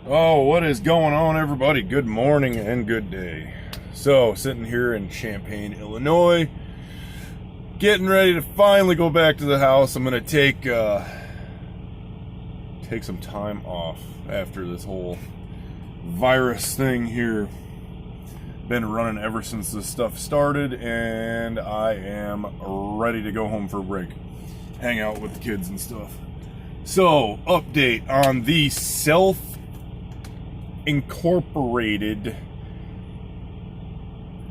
Oh, what is going on, everybody? Good morning and good day. So, sitting here in Champaign, Illinois, getting ready to finally go back to the house. I'm gonna take some time off after this whole virus thing here. Been running ever since this stuff started, and I am ready to go home for a break, hang out with the kids and stuff. So, update on the incorporated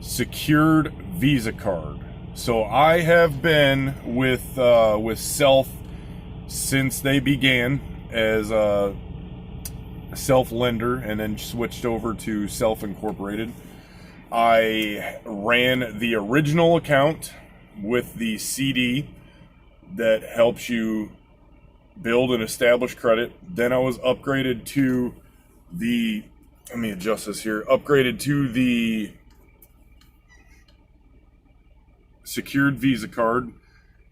secured Visa card. So I have been with Self since they began as a Self lender and then switched over to Self Incorporated. I ran the original account with the CD that helps you build and establish credit. Then I was upgraded to let me adjust this here, upgraded to the secured Visa card,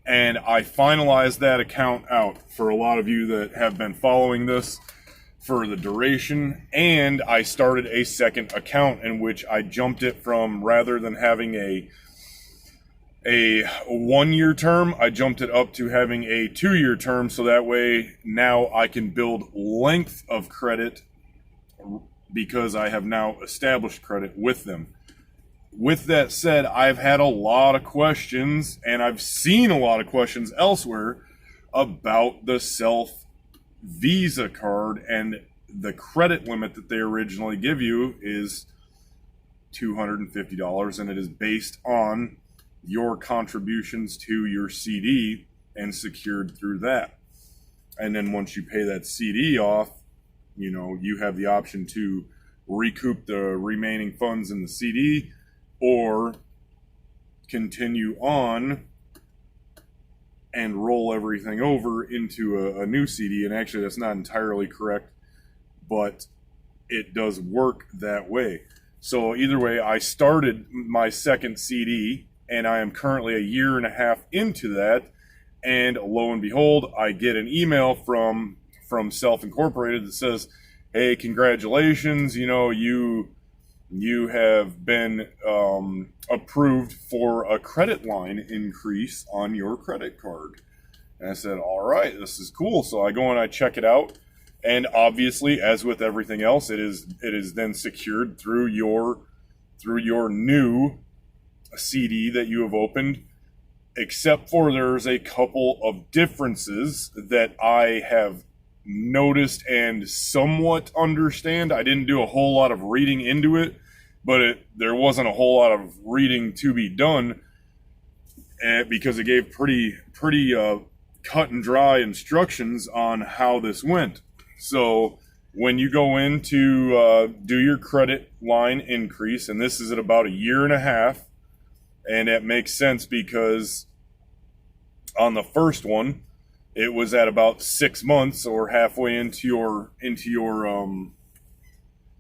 and I finalized that account out for a lot of you that have been following this for the duration. And I started a second account in which I jumped it from, rather than having a 1-year term, I jumped it up to having a 2-year term, so that way now I can build length of credit because I have now established credit with them. With that said, I've had a lot of questions, and I've seen a lot of questions elsewhere about the Self Visa card, and the credit limit that they originally give you is $250, and it is based on your contributions to your CD and secured through that. And then once you pay that CD off, you have the option to recoup the remaining funds in the CD or continue on and roll everything over into a new CD. And actually, that's not entirely correct, but it does work that way. So either way, I started my second CD, and I am currently a year and a half into that. And lo and behold, I get an email from Self Incorporated that says, "Hey, congratulations! You have been approved for a credit line increase on your credit card." And I said, "All right, this is cool." So I go and I check it out, and obviously, as with everything else, it is then secured through your new CD that you have opened. Except for there's a couple of differences that I have noticed and somewhat understand. I didn't do a whole lot of reading into it, but there wasn't a whole lot of reading to be done, because it gave pretty cut and dry instructions on how this went. So when you go in to do your credit line increase, and this is at about a year and a half, and it makes sense because on the first one, it was at about 6 months or halfway into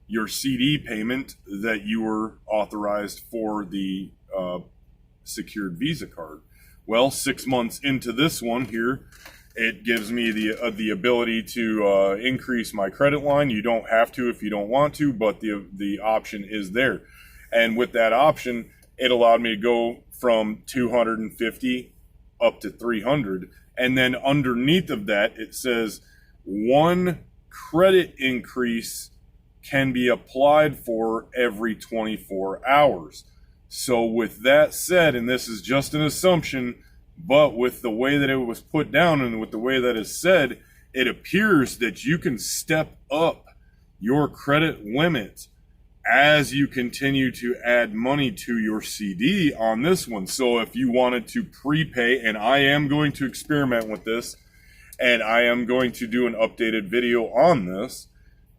your CD payment that you were authorized for the secured Visa card. Well, 6 months into this one here, it gives me the ability to increase my credit line. You don't have to if you don't want to, but the option is there. And with that option, it allowed me to go from 250 up to 300. And then underneath of that, it says one credit increase can be applied for every 24 hours. So with that said, and this is just an assumption, but with the way that it was put down and with the way that is said, it appears that you can step up your credit limit as you continue to add money to your CD on this one. So if you wanted to prepay, and I am going to experiment with this, and I am going to do an updated video on this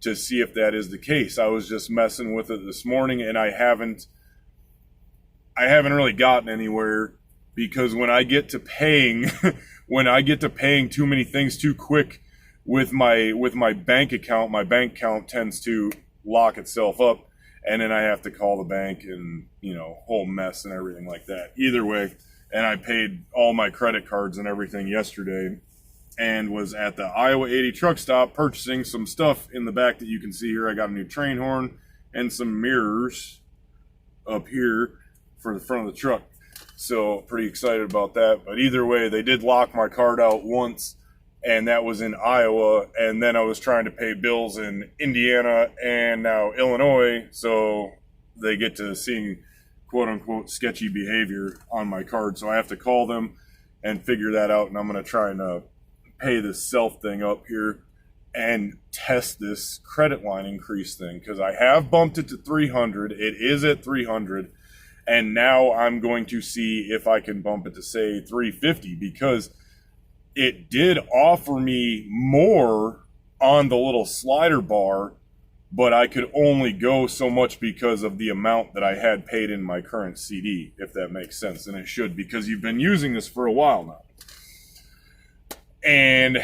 to see if that is the case. I was just messing with it this morning, and I haven't really gotten anywhere, because when I get to paying too many things too quick with my bank account tends to lock itself up. And then I have to call the bank and, whole mess and everything like that. Either way, and I paid all my credit cards and everything yesterday. and was at the Iowa 80 truck stop purchasing some stuff in the back that you can see here. I got a new train horn and some mirrors up here for the front of the truck. So pretty excited about that. But either way, they did lock my card out once, and that was in Iowa. And then I was trying to pay bills in Indiana and now Illinois. So they get to seeing quote unquote sketchy behavior on my card. So I have to call them and figure that out. And I'm going to try and pay this self thing up here and test this credit line increase thing, because I have bumped it to 300. It is at 300. And now I'm going to see if I can bump it to, say, 350, because it did offer me more on the little slider bar, but I could only go so much because of the amount that I had paid in my current CD, if that makes sense. And it should, because you've been using this for a while now. And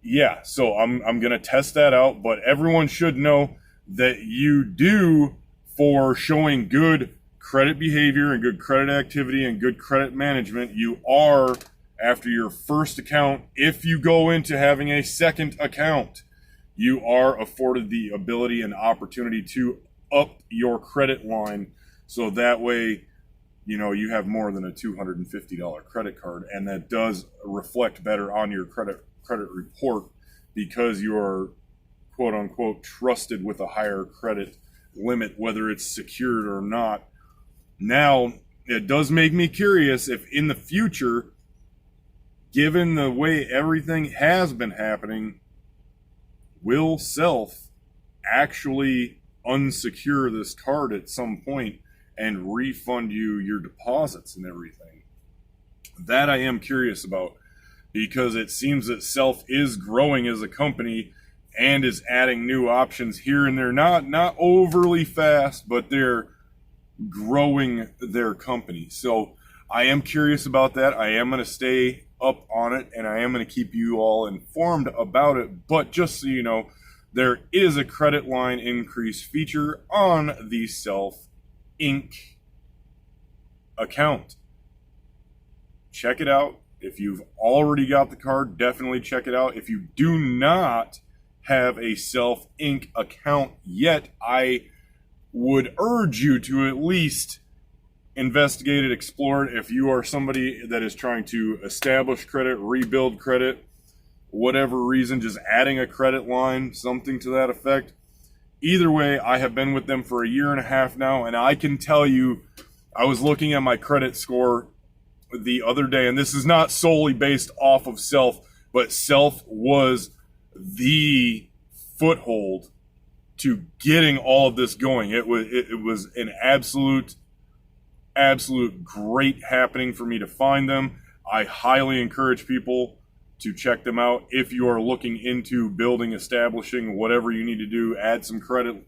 yeah, so I'm going to test that out, but everyone should know that you do, for showing good credit behavior and good credit activity and good credit management, you are, after your first account, if you go into having a second account, you are afforded the ability and opportunity to up your credit line, so that way, you know, you have more than a $250 credit card, and that does reflect better on your credit report, because you are quote unquote trusted with a higher credit limit, whether it's secured or not. Now, it does make me curious if in the future, given the way everything has been happening, will self actually unsecure this card at some point and refund you your deposits and everything. That I am curious about, because it seems that self is growing as a company and is adding new options here and there. Not overly fast, but they're growing their company. So I am curious about that. I am going to stay up on it, and I am going to keep you all informed about it. But just so you know, there is a credit line increase feature on the Self Inc. account. Check it out. If you've already got the card, definitely check it out. If you do not have a Self Inc. account yet, I would urge you to at least investigate it, explore it. If you are somebody that is trying to establish credit, rebuild credit, whatever reason, just adding a credit line, something to that effect. Either way, I have been with them for 1.5 years now, and I can tell you, I was looking at my credit score the other day, and this is not solely based off of Self, but Self was the foothold to getting all of this going. It was an absolute great happening for me to find them. I highly encourage people to check them out if you are looking into building, establishing, whatever you need to do, add some credit,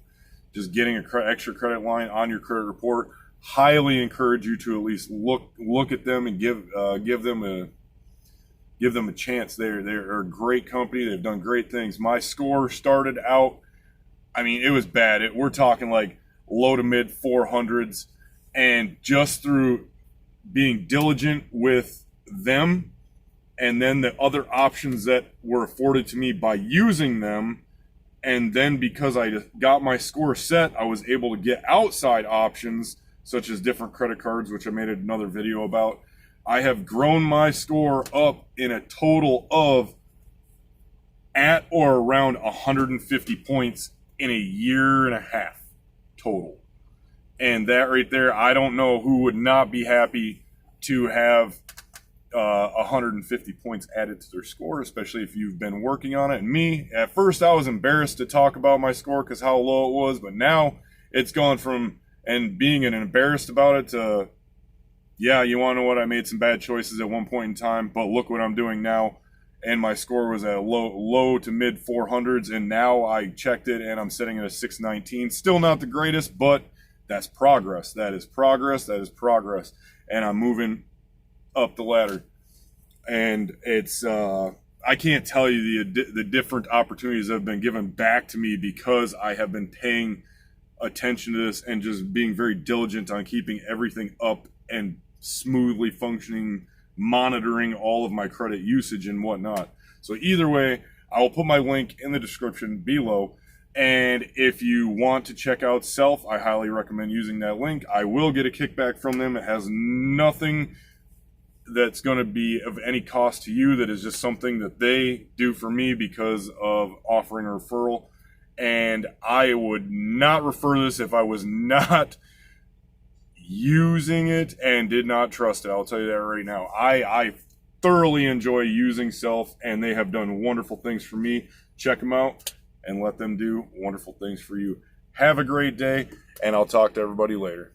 just getting an extra credit line on your credit report. Highly encourage you to at least look at them and give them a chance. They're a great company. They've done great things. My score started out, I mean, it was bad. We're talking like low to mid 400s, and just through being diligent with them, and then the other options that were afforded to me by using them, and then because I got my score set, I was able to get outside options such as different credit cards, which I made another video about. I have grown my score up in a total of at or around 150 points in 1.5 years total. And that right there, I don't know who would not be happy to have 150 points added to their score, especially if you've been working on it. And me, at first I was embarrassed to talk about my score because how low it was, but now it's gone from and being embarrassed about it to, yeah, you want to know what? I made some bad choices at one point in time, but look what I'm doing now. And my score was at a low to mid 400s, and now I checked it and I'm sitting at a 619. Still not the greatest, but that's progress. That is progress. That is progress. And I'm moving up the ladder. And it's I can't tell you the different opportunities that have been given back to me because I have been paying attention to this and just being very diligent on keeping everything up and smoothly functioning, monitoring all of my credit usage and whatnot. So either way, I will put my link in the description below. And if you want to check out Self, I highly recommend using that link. I will get a kickback from them. It has nothing that's going to be of any cost to you. That is just something that they do for me because of offering a referral. And I would not refer this if I was not using it and did not trust it. I'll tell you that right now. I thoroughly enjoy using Self, and they have done wonderful things for me. Check them out and let them do wonderful things for you. Have a great day, and I'll talk to everybody later.